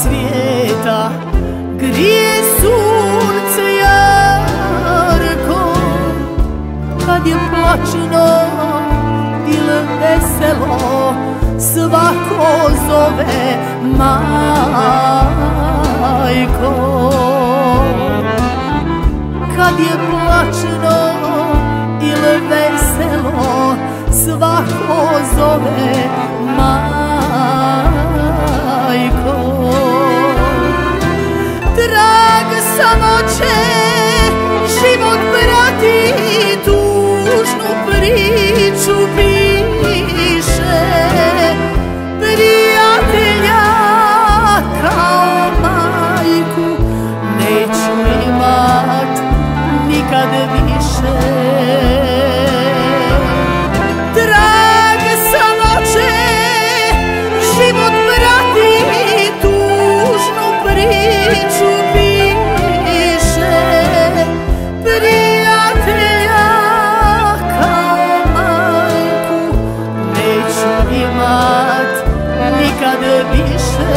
svijeta grije sunce jarko, kad je plaćeno ili veselo, svako zove majko. Kad je plaćeno ili veselo, svako zove majko. Drag samoće, život prati, tužnu priču piše, prijatelja kao majku neću imat nikad više. Drag samoće, život prati, tužnu priču piše, prijatelja kao majku neću imat nikad više.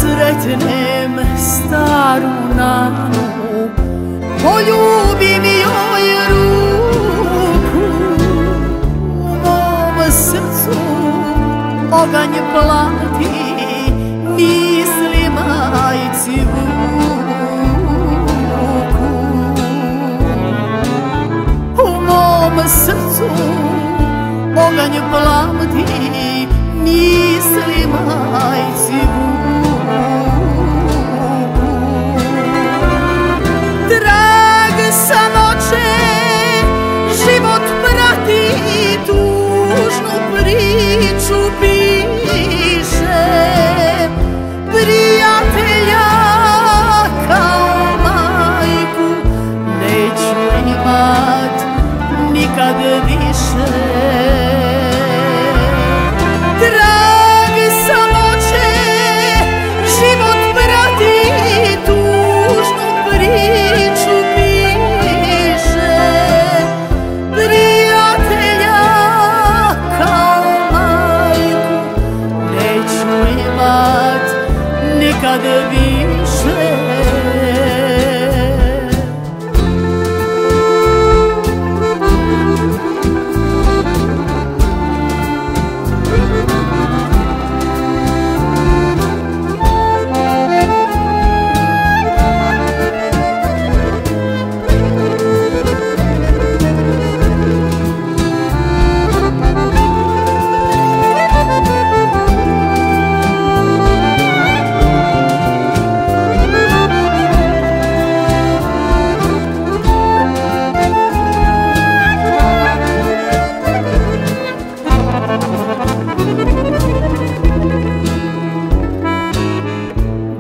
Sretnem staru nanu, poljubim joj ruku. U mom srcu oganj plati, misli majci vuku. U mom srcu oganj plati, misli majci vuku. Drag samoće, život prati, tužnu priču piše, prijatelja kao majku neću imat nikad više. Drag samoće, život prati, tužnu priču piše, prijatelja kao majku neću imat nikad više.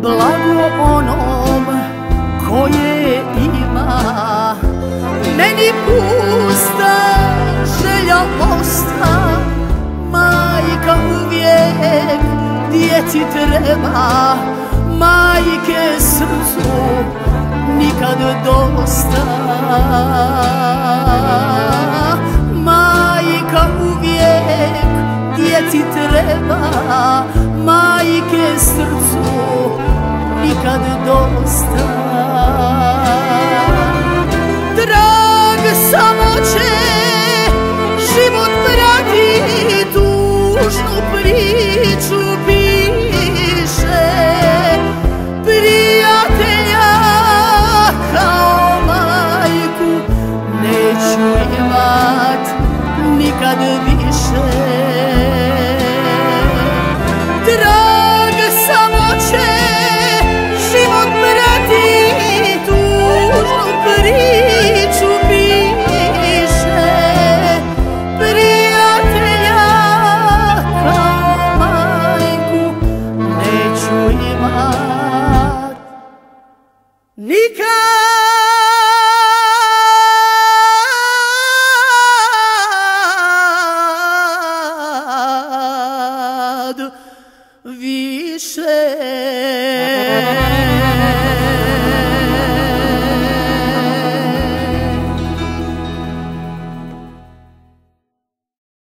Blago onom koje ima, meni pusta želja osta. Majka uvijek djeci treba, majke srcu nikad dosta. Majka uvijek djeci treba, majke srcu nikad dosta. Drag samoće, život prati, tužnu priču piše, prijatelja kao majku neću imat nikad više.